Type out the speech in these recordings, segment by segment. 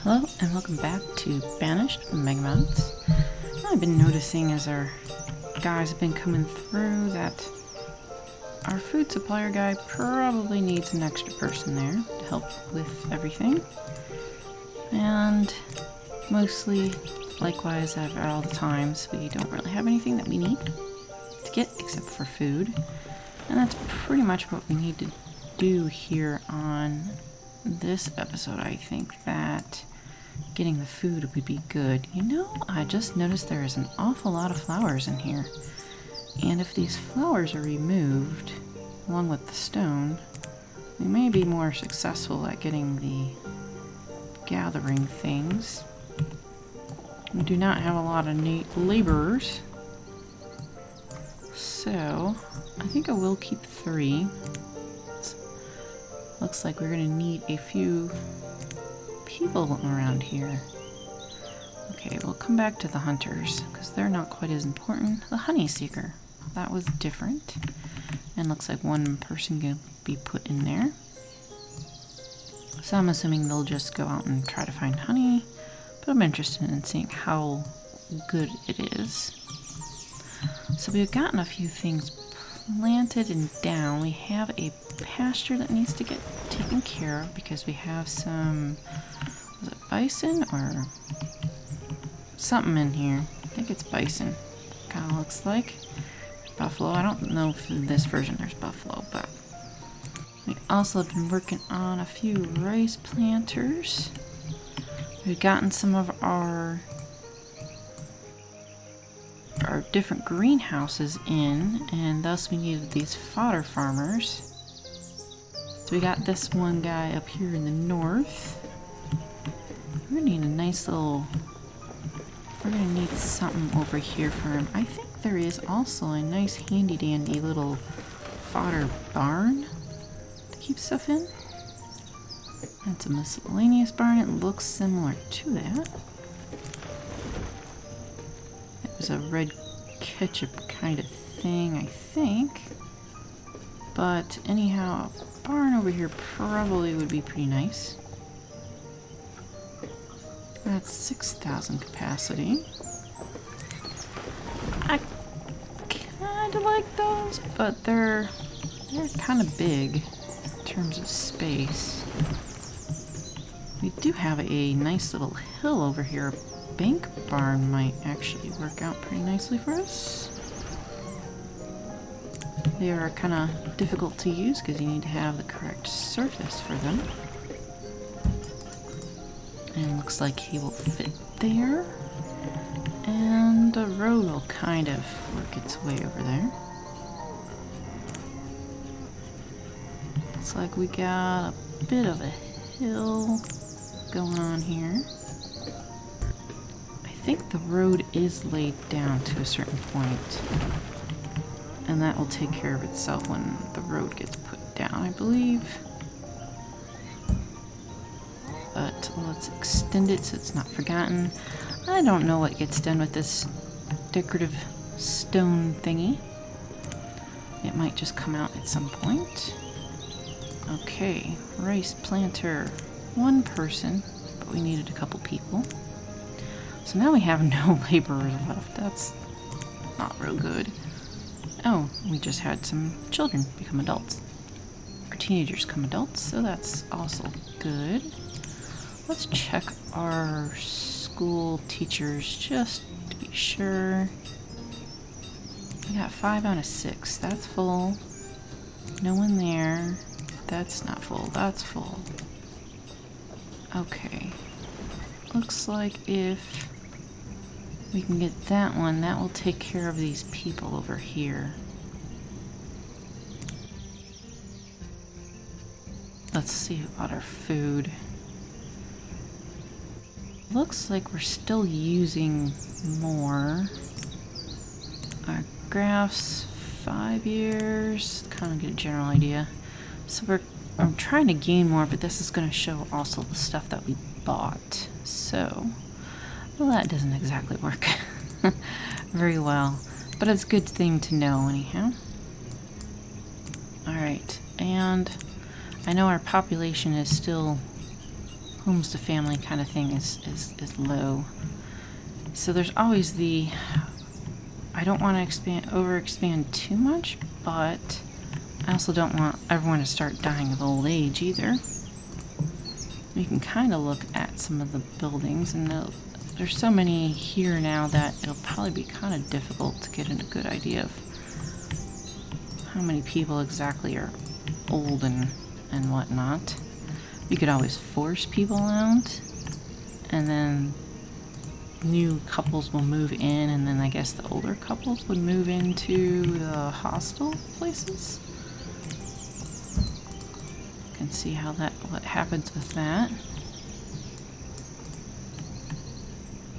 Hello and welcome back to Banished MegaMods. I've been noticing as our guys have been coming through that our food supplier guy probably needs an extra person there to help with everything. And mostly, likewise, at all the times, we don't really have anything that we need to get except for food. And that's pretty much what we need to do here on this episode. I think that getting the food would be good. You know, I just noticed there is an awful lot of flowers in here. And if these flowers are removed, along with the stone, we may be more successful at getting the gathering things. We do not have a lot of laborers. So, I think I will keep 3. Looks like we're going to need a few people around here. Okay, we'll come back to the hunters, because they're not quite as important. The honey seeker, that was different. And looks like one person can be put in there. So I'm assuming they'll just go out and try to find honey, but I'm interested in seeing how good it is. So we've gotten a few things planted and down. We have a pasture that needs to get taken care of because we have some, was it bison or something in here? I think it's bison. Kind of looks like buffalo. I don't know if in this version there's buffalo, but we also have been working on a few rice planters. We've gotten some of our different greenhouses in, and thus we needed these fodder farmers. So we got this one guy up here in the north. We're gonna need a nice little, we're gonna need something over here for him. I think there is also a nice handy dandy little fodder barn to keep stuff in. That's a miscellaneous barn. It looks similar to that. It was a red ketchup kind of thing, I think. But anyhow, a barn over here probably would be pretty nice. That's 6,000 capacity. I kind of like those, but they're kind of big in terms of space. We do have a nice little hill over here. A bank barn might actually work out pretty nicely for us. They are kind of difficult to use because you need to have the correct surface for them. And looks like he will fit there. And the road will kind of work its way over there. Looks like we got a bit of a hill going on here. I think the road is laid down to a certain point. And that will take care of itself when the road gets put down, I believe. But let's extend it so it's not forgotten. I don't know what gets done with this decorative stone thingy. It might just come out at some point. Okay, rice planter. 1 person, but we needed a couple people. So now we have no laborers left. That's not real good. Oh, we just had some children become adults. Or teenagers become adults, so that's also good. Let's check our school teachers just to be sure. We got 5 out of 6. That's full. No one there. That's not full. That's full. Okay. Looks like if we can get that one, that will take care of these people over here. Let's see about our food. Looks like we're still using more. Our graphs, 5 years. Kind of get a general idea. So I'm trying to gain more, but this is going to show also the stuff that we bought. So, well, that doesn't exactly work very well. But it's a good thing to know anyhow. Alright, and I know our population is still homes to family kind of thing is low. So there's always the, I don't want to overexpand too much, but I also don't want everyone to start dying of old age either. You can kind of look at some of the buildings, and there's so many here now that it'll probably be kind of difficult to get a good idea of how many people exactly are old and whatnot. You could always force people out, and then new couples will move in, and then I guess the older couples would move into the hostel places. You can see how what happens with that.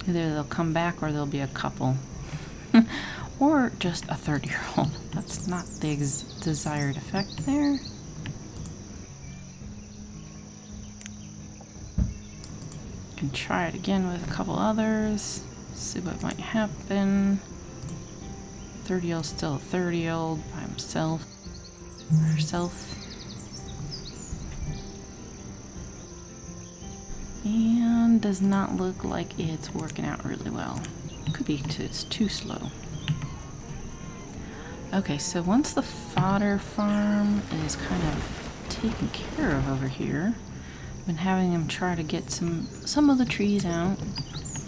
Either they'll come back or there'll be a couple. Or just a 30-year-old. That's not the desired effect there. Can try it again with a couple others, see what might happen. 30-year-old still a 30-year-old by himself or herself. And does not look like it's working out really well. Could be it's too slow. Okay, so once the fodder farm is kind of taken care of over here, I've been having them try to get some of the trees out.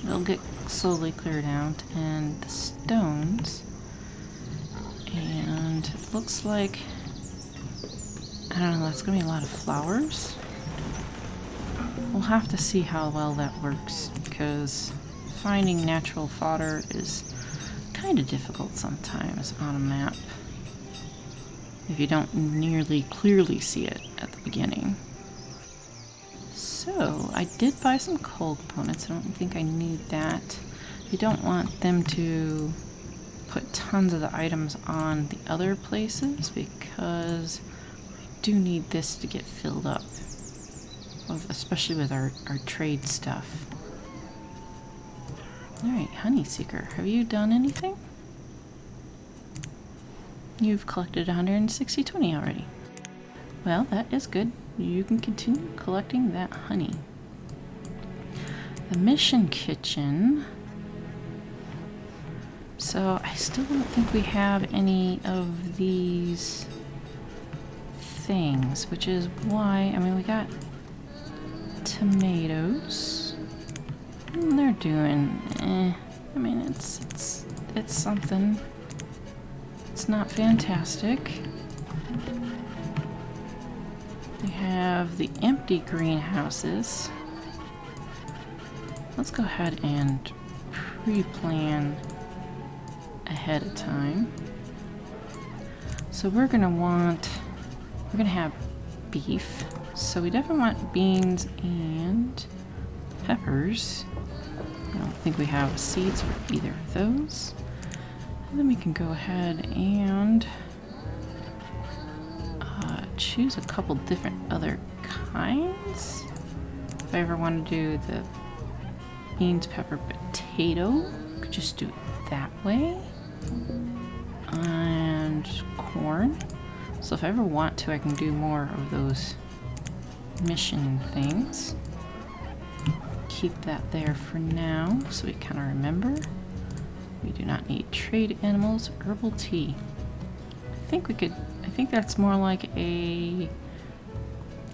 They'll get slowly cleared out, and the stones. And it looks like, I don't know, that's gonna be a lot of flowers. We'll have to see how well that works, because finding natural fodder is kind of difficult sometimes on a map if you don't nearly clearly see it at the beginning. So I did buy some coal components. I don't think I need that. You don't want them to put tons of the items on the other places, because I do need this to get filled up, especially with our trade stuff. Alright, Honey Seeker, have you done anything? You've collected 160/20 already. Well, that is good. You can continue collecting that honey. The mission kitchen. So I still don't think we have any of these things, which is why, I mean, we got tomatoes. And they're doing, I mean, it's something. It's not fantastic. We have the empty greenhouses. Let's go ahead and pre-plan ahead of time. So we're gonna have beef. So we definitely want beans and peppers. I don't think we have seeds for either of those. And then we can go ahead and choose a couple different other kinds. If I ever want to do the beans, pepper, potato, could just do it that way. And corn. So if I ever want to, I can do more of those mission things. Keep that there for now, so we kind of remember. We do not need trade animals, herbal tea. I think that's more like a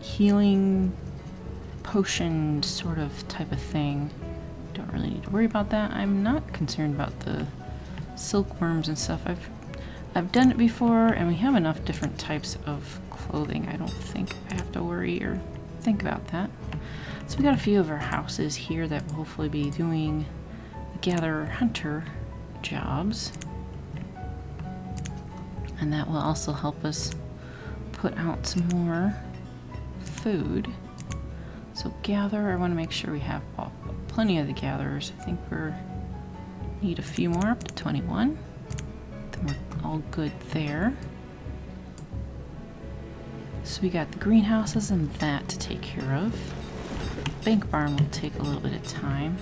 healing potion sort of type of thing. Don't really need to worry about that. I'm not concerned about the silkworms and stuff. I've done it before, and we have enough different types of clothing. I don't think I have to worry or think about that. So we got a few of our houses here that will hopefully be doing the gatherer-hunter jobs. And that will also help us put out some more food. So gather, I want to make sure we have plenty of the gatherers. I think we need a few more, up to 21. Then we're all good there. So we got the greenhouses and that to take care of. Bank barn will take a little bit of time.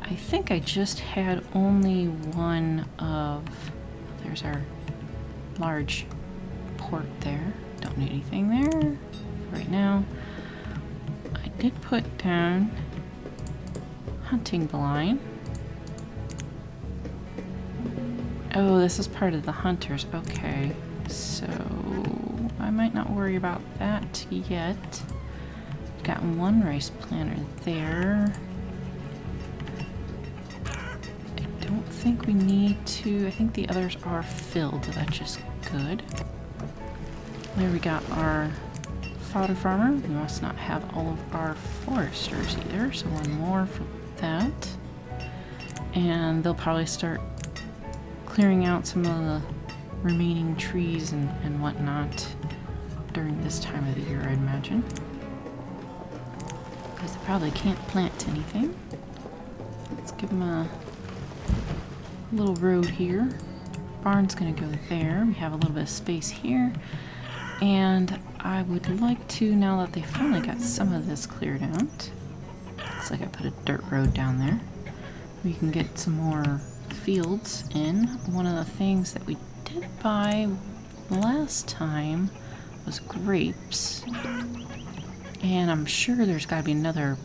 I think I just had only one of, there's our large port there. Don't need anything there right now. I did put down hunting blind. Oh, this is part of the hunters. Okay, so I might not worry about that yet. Got one rice planter there. I don't think we need to. I think the others are filled. That's just good. There we got our fodder farmer. We must not have all of our foresters either, so one more for that. And they'll probably start clearing out some of the remaining trees and whatnot during this time of the year, I'd imagine. Because they probably can't plant anything. Let's give them a little road here. Barn's gonna go there. We have a little bit of space here. And I would like to, now that they finally got some of this cleared out, looks like I put a dirt road down there, we can get some more fields in. One of the things that we did buy last time was grapes. And I'm sure there's got to be another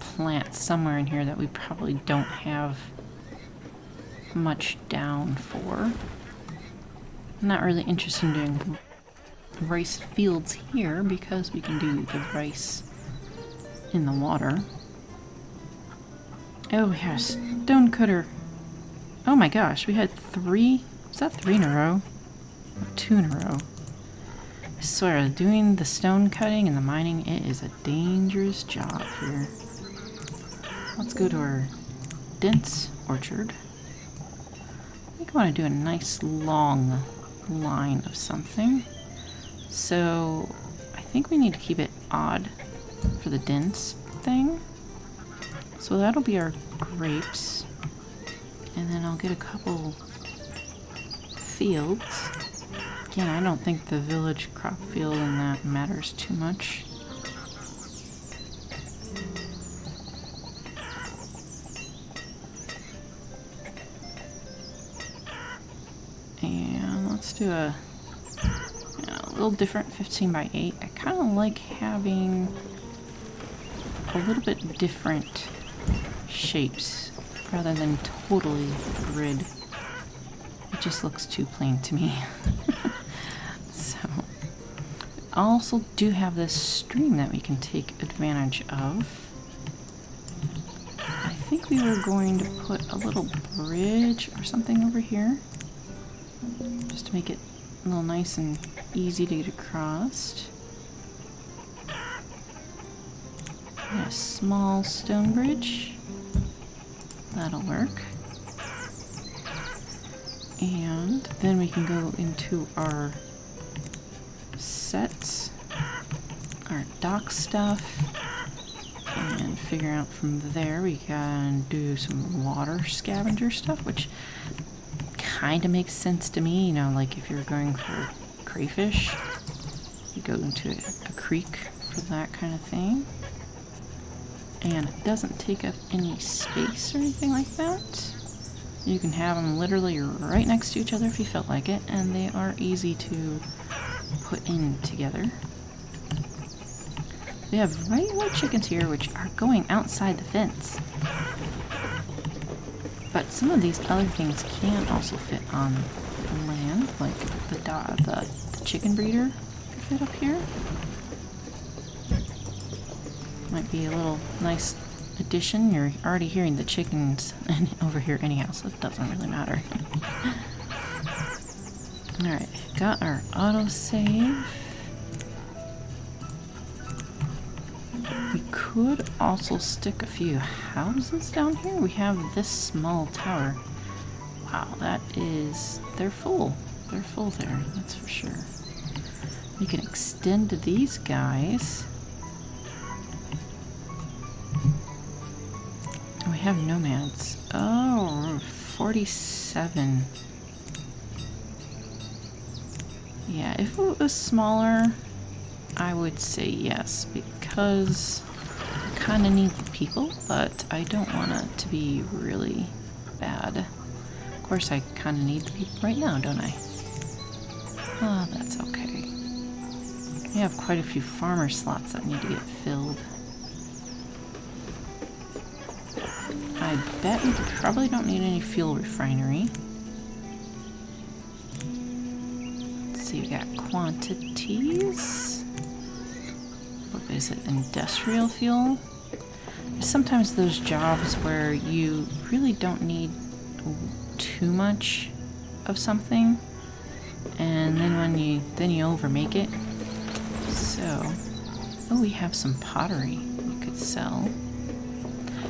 plant somewhere in here that we probably don't have much down for. I'm not really interested in doing rice fields here because we can do the rice in the water. Oh, we have a stone cutter. Oh my gosh, we had 3. Is that 3 in a row? Or 2 in a row? I swear, doing the stone cutting and the mining, it is a dangerous job here. Let's go to our dense orchard. I think I want to do a nice long line of something. So I think we need to keep it odd for the dense thing. So that'll be our grapes. And then I'll get a couple fields. Again, I don't think the village crop field and that matters too much. And let's do a little different 15 by 8. I kind of like having a little bit different shapes rather than totally grid. It just looks too plain to me. So, I also do have this stream that we can take advantage of. I think we were going to put a little bridge or something over here, just to make it a little nice and easy to get across. And a small stone bridge. That'll work. And then we can go into our sets, our dock stuff, and figure out from there we can do some water scavenger stuff, which kind of makes sense to me. You know, like if you're going for crayfish, you go into a creek for that kind of thing. And it doesn't take up any space or anything like that. You can have them literally right next to each other if you felt like it, and they are easy to put in together. We have right white chickens here which are going outside the fence. But some of these other things can also fit on land, like the chicken breeder could fit up here. Might be a little nice addition. You're already hearing the chickens over here anyhow, so it doesn't really matter. Alright, got our autosave. We could also stick a few houses down here. We have this small tower. Wow, that is... they're full. They're full there, that's for sure. We can extend to these guys. We have nomads. Oh, 47. Yeah, if it was smaller, I would say yes, because I kind of need the people, but I don't want it to be really bad. Of course, I kind of need the people right now, don't I? Oh, that's okay. We have quite a few farmer slots that need to get filled. I bet we probably don't need any fuel refinery. Let's see, we got quantities. What is it? Industrial fuel? Sometimes those jobs where you really don't need too much of something, and then when you overmake it. So, oh, we have some pottery we could sell.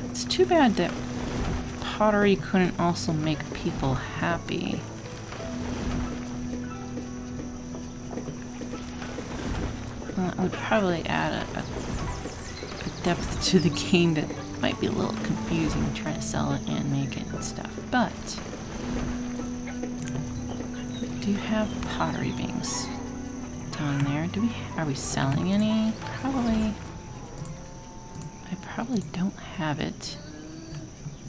It's too bad that pottery couldn't also make people happy. Well, it would probably add a depth to the game that might be a little confusing trying to sell it and make it and stuff. But we do have pottery beings down there. Are we selling any? Probably. I probably don't have it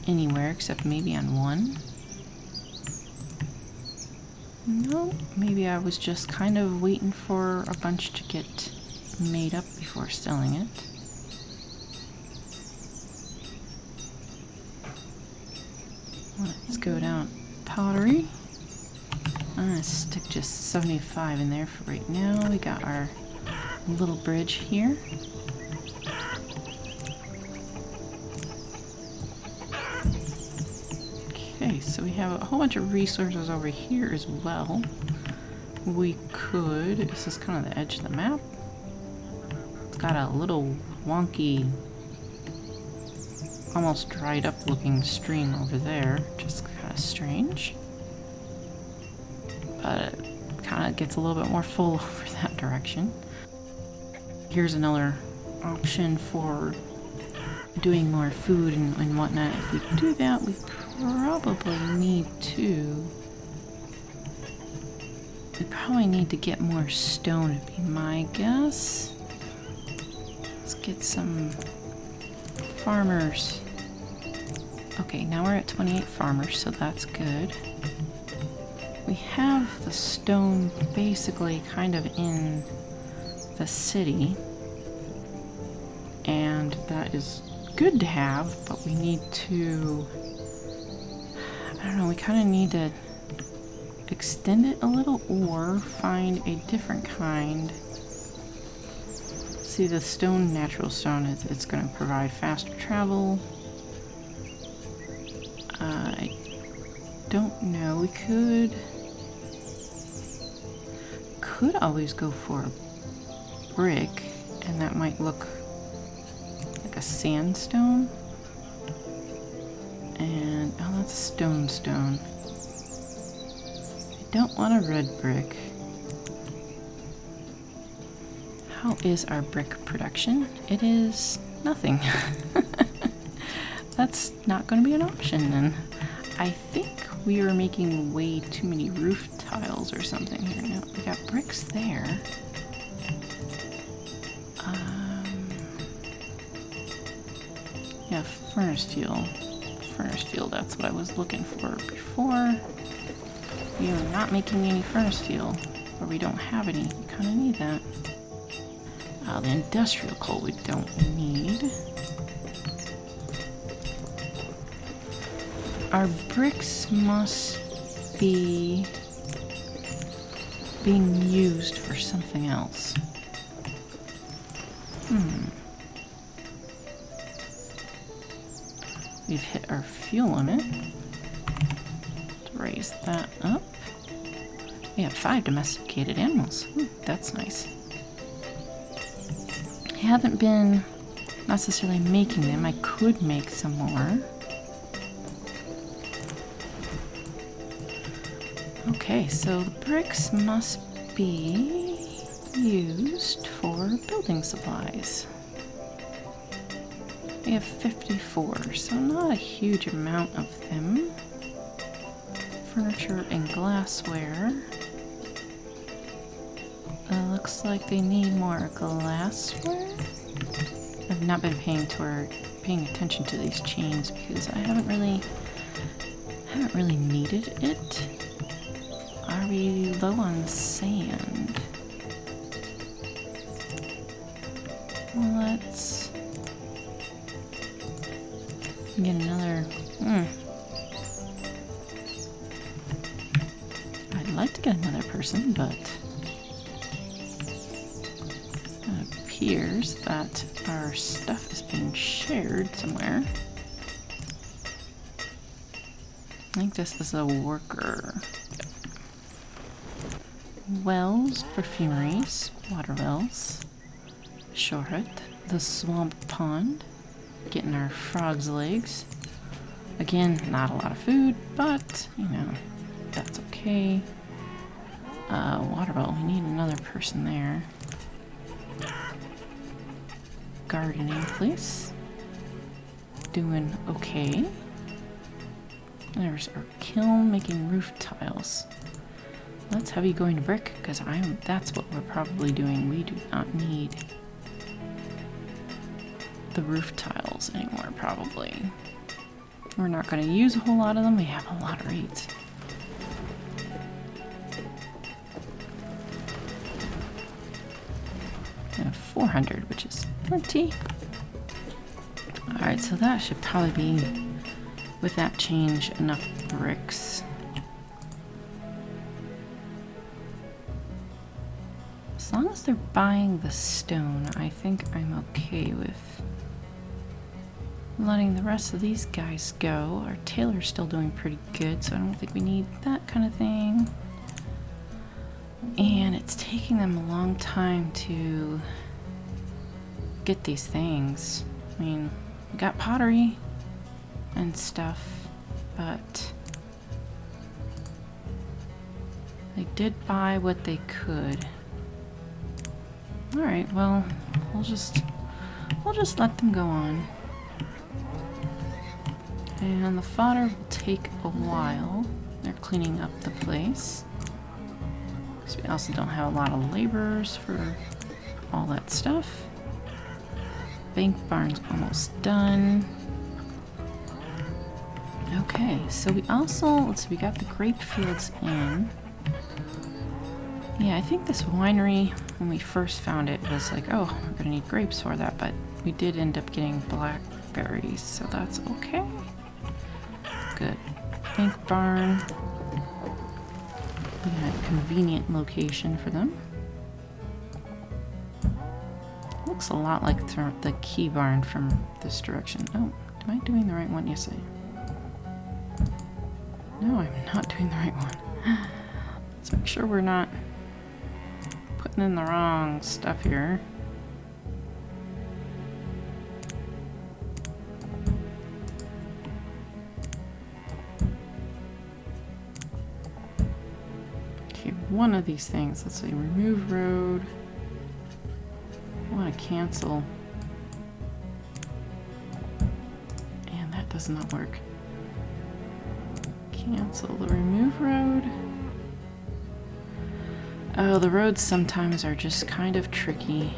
anywhere except maybe on one. No, maybe I was just kind of waiting for a bunch to get made up before selling it. Let's go down pottery. I'm gonna stick just 75 in there for right now. We got our little bridge here. Okay, so we have a whole bunch of resources over here as well. We could, this is kind of the edge of the map. It's got a little wonky, almost dried up looking stream over there, just kind of strange. But it kind of gets a little bit more full over that direction. Here's another option for doing more food and whatnot. If we do that, we probably need to get more stone, would be my guess. Let's get some farmers. Okay, now we're at 28 farmers, so that's good. We have the stone basically kind of in the city, and that is good to have, but we need to, I don't know, we kind of need to extend it a little or find a different kind. See, the stone, natural stone, it's going to provide faster travel. I don't know, we could always go for a brick, and that might look like a sandstone. And, oh, that's a stone. I don't want a red brick. How is our brick production? It is nothing. That's not going to be an option then. I think we are making way too many roof tiles or something here. No, we got bricks there. Yeah, furnace fuel. Furnace fuel, that's what I was looking for before. We are not making any furnace fuel, or we don't have any. We kind of need that. The industrial coal we don't need. Our bricks must be being used for something else. We've hit our fuel limit. Let's raise that up. We have 5 domesticated animals. Ooh, that's nice. I haven't been necessarily making them. I could make some more. Okay, so the bricks must be used for building supplies. We have 54, so not a huge amount of them. Furniture and glassware. Looks like they need more glassware. I've not been paying attention to these chains because I haven't really needed it. Are we low on sand? let's get another... I'd like to get another person, but it appears that our stuff is being shared somewhere. I think this is a worker. Wells, perfumeries, water wells, shorehead, the swamp pond, getting our frog's legs. Again, not a lot of food, but, you know, that's okay. Water well, we need another person there. Gardening place. Doing okay. There's our kiln making roof tiles. That's heavy going to brick, because that's what we're probably doing. We do not need the roof tiles anymore, probably. We're not going to use a whole lot of them. We have a lot of rates. We have 400, which is plenty. Alright, so that should probably be, with that change, enough bricks. As long as they're buying the stone, I think I'm okay with letting the rest of these guys go. Our tailor's still doing pretty good, so I don't think we need that kind of thing. And it's taking them a long time to get these things. I mean, we got pottery and stuff, but they did buy what they could. Alright, well, we'll just let them go on. And the fodder will take a while. They're cleaning up the place. So we also don't have a lot of laborers for all that stuff. Bank barn's almost done. Okay, so we also, let's see, we got the grape fields in. Yeah, I think this winery, when we first found it, was like, oh, we're gonna need grapes for that, but we did end up getting blackberries, so that's okay. Good. Bank barn. We got a convenient location for them. Looks a lot like the key barn from this direction. Oh, am I doing the right one? Yes, I am. No, I'm not doing the right one. Let's make sure we're not putting in the wrong stuff here. Okay, one of these things. Let's see, remove road. I want to cancel. And that does not work. Cancel the remove road. Oh, the roads sometimes are just kind of tricky.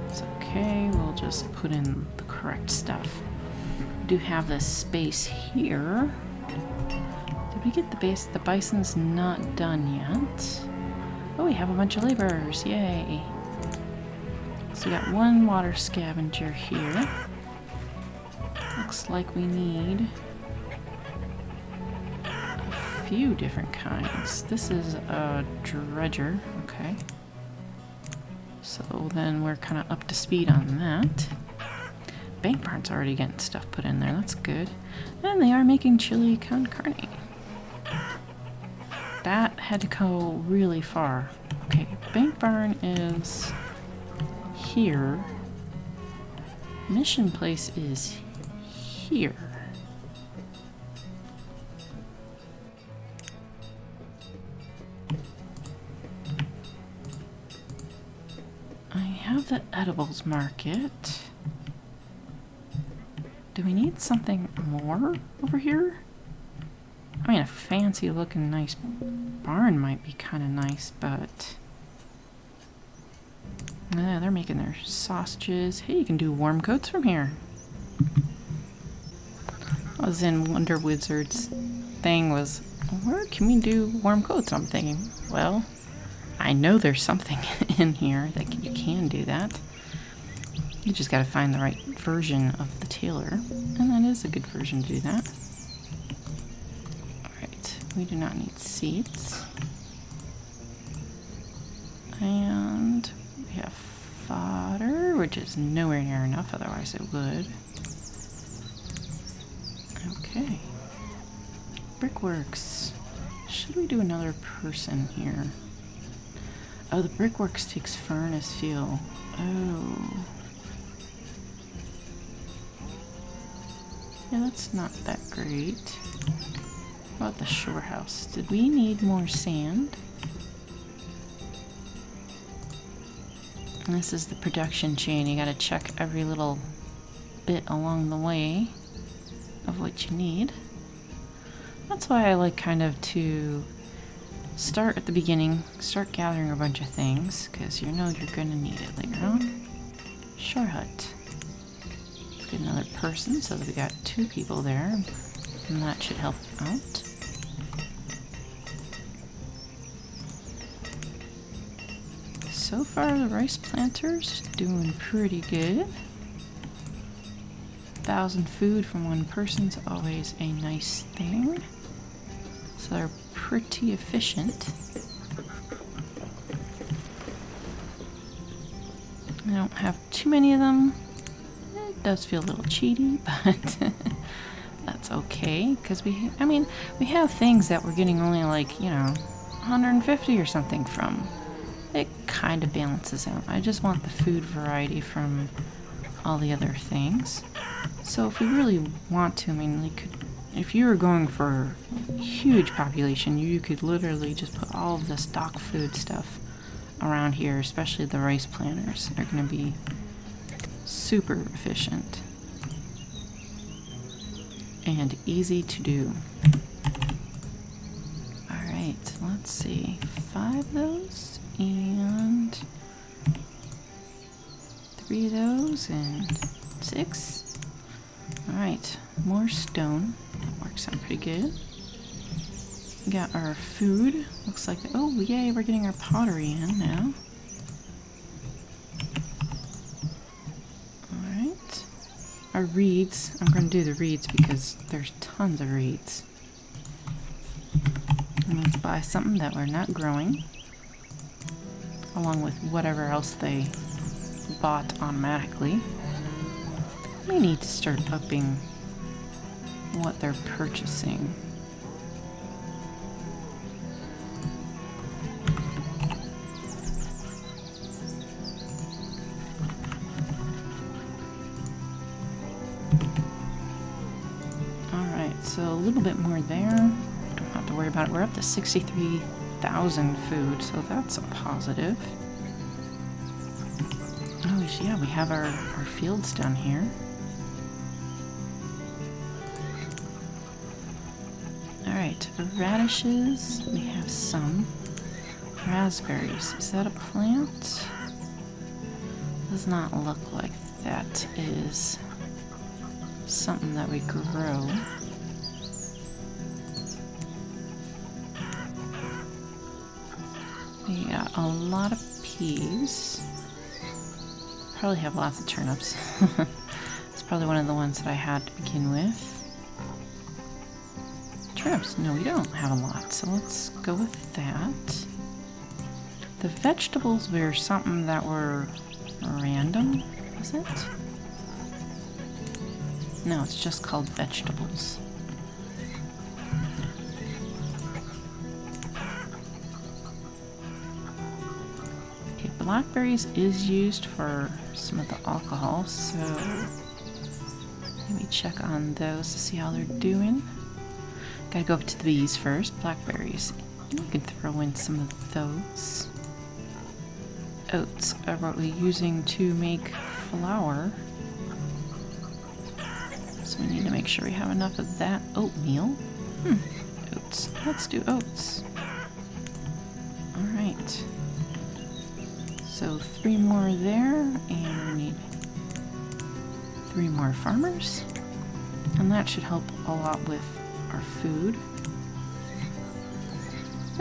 It's okay, we'll just put in the correct stuff. We do have this space here. Did we get the base? The bison's not done yet. Oh, we have a bunch of laborers, yay. So we got one water scavenger here. Looks like we need a few different kinds. This is a dredger, okay. So then we're kind of up to speed on that. Bank barn's already getting stuff put in there, that's good. And they are making chili con carne. That had to go really far. Okay, bank barn is here. Mission place is here. I have the edibles market. Do we need something more over here? I mean, a fancy looking nice barn might be kind of nice, but yeah, they're making their sausages. Hey, you can do warm coats from here. I was in Wonder Wizard's thing was, where can we do warm coats? I'm thinking, well, I know there's something in here that you can do that. You just gotta find the right version of the tailor, and that is a good version to do that. Alright, we do not need seats. And we have fodder, which is nowhere near enough, otherwise it would. Okay. Brickworks. Should we do another person here? Oh, the brickworks takes furnace fuel. Oh. Yeah, that's not that great. What about the shore house? Did we need more sand? And this is the production chain. You gotta check every little bit along the way of what you need. That's why I like kind of to start at the beginning, start gathering a bunch of things, because you know you're gonna need it later on. Shore hut. Get another person, so that we got 2 people there, and that should help out. So far, the rice planter's doing pretty good. 1,000 food from 1 person's always a nice thing. So they're pretty efficient. I don't have too many of them. It does feel a little cheaty, but that's okay, because we have things that we're getting only like, 150 or something from. It kind of balances out. I just want the food variety from all the other things. So if we really want to, if you were going for a huge population, you could literally just put all of the stock food stuff around here, especially the rice planters. They're going to be super efficient and easy to do. Alright, let's see. 5 of those and 3 of those and 6. Alright, more stone. That works out pretty good. We got our food. Looks like, oh yay, we're getting our pottery in now. Alright. Our reeds. I'm going to do the reeds because there's tons of reeds. And let's buy something that we're not growing, along with whatever else they bought automatically. We need to start upping what they're purchasing. Alright, so a little bit more there. Don't have to worry about it. We're up to 63,000 food, so that's a positive. Oh yeah, we have our fields down here. Alright, radishes, we have some. Raspberries, is that a plant? Does not look like that is something that we grow. We got a lot of peas. Probably have lots of turnips. It's probably one of the ones that I had to begin with. Turnips, no, we don't have a lot, so let's go with that. The vegetables were something that were random, is it? No, it's just called vegetables. Okay, blackberries is used for some of the alcohol, so maybe check on those to see how they're doing. Gotta go up to the bees first. Blackberries. You can throw in some of those. Oats are what we're using to make flour. So we need to make sure we have enough of that oatmeal. Oats. Let's do oats. Alright. So 3 more there, and we need 3 more farmers. And that should help a lot with our food.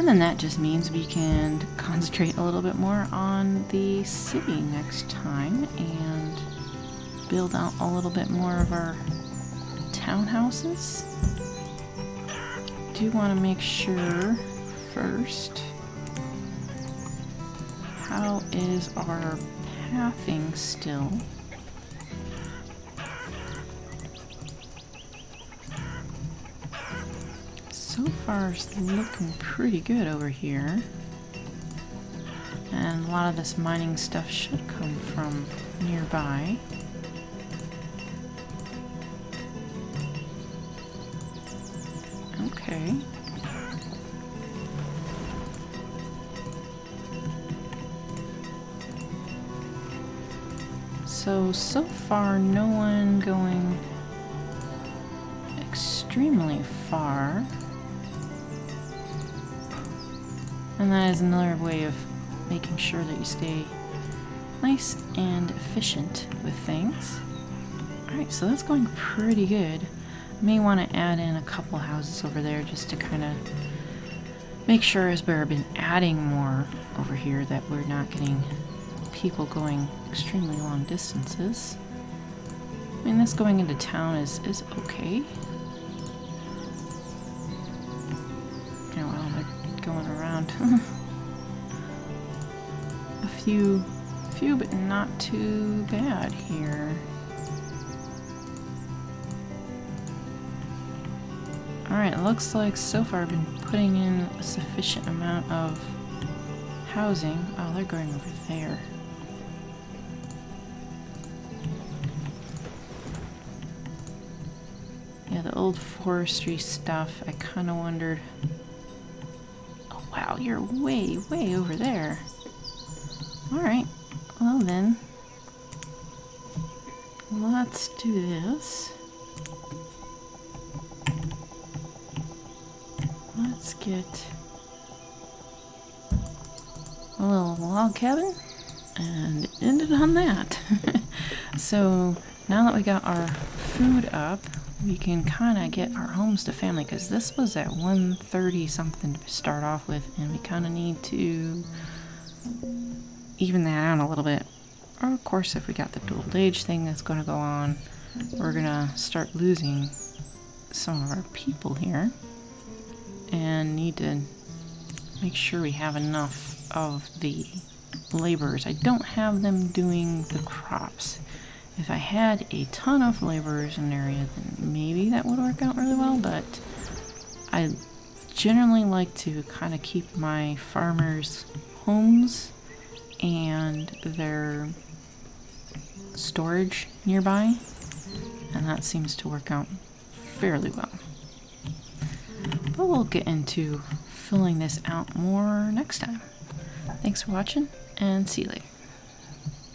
And then that just means we can concentrate a little bit more on the city next time and build out a little bit more of our townhouses. Do want to make sure first, how is our pathing still? So far it's looking pretty good over here. And a lot of this mining stuff should come from nearby. Okay. So far no one going extremely far. And that is another way of making sure that you stay nice and efficient with things. Alright, so that's going pretty good. I may want to add in a couple houses over there just to kind of make sure as we've been adding more over here that we're not getting people going extremely long distances. I mean, this going into town is okay. Oh well, they're going around. a few, but not too bad here. Alright, it looks like so far I've been putting in a sufficient amount of housing. Oh, they're going over there. Yeah, the old forestry stuff, I kind of wondered... Oh wow, you're way over there. Alright, well then, let's do this. Let's get a little log cabin and end it on that. So now that we got our food up, we can kind of get our homes to family, because this was at 130 something to start off with, and we kind of need to even that out a little bit. Or of course, if we got the dual age thing that's going to go on, we're going to start losing some of our people here. And need to make sure we have enough of the laborers. I don't have them doing the crops. If I had a ton of laborers in an area, then maybe that would work out really well, but I generally like to kind of keep my farmers' homes and their storage nearby, and that seems to work out fairly well. But we'll get into filling this out more next time. Thanks for watching, and see you later.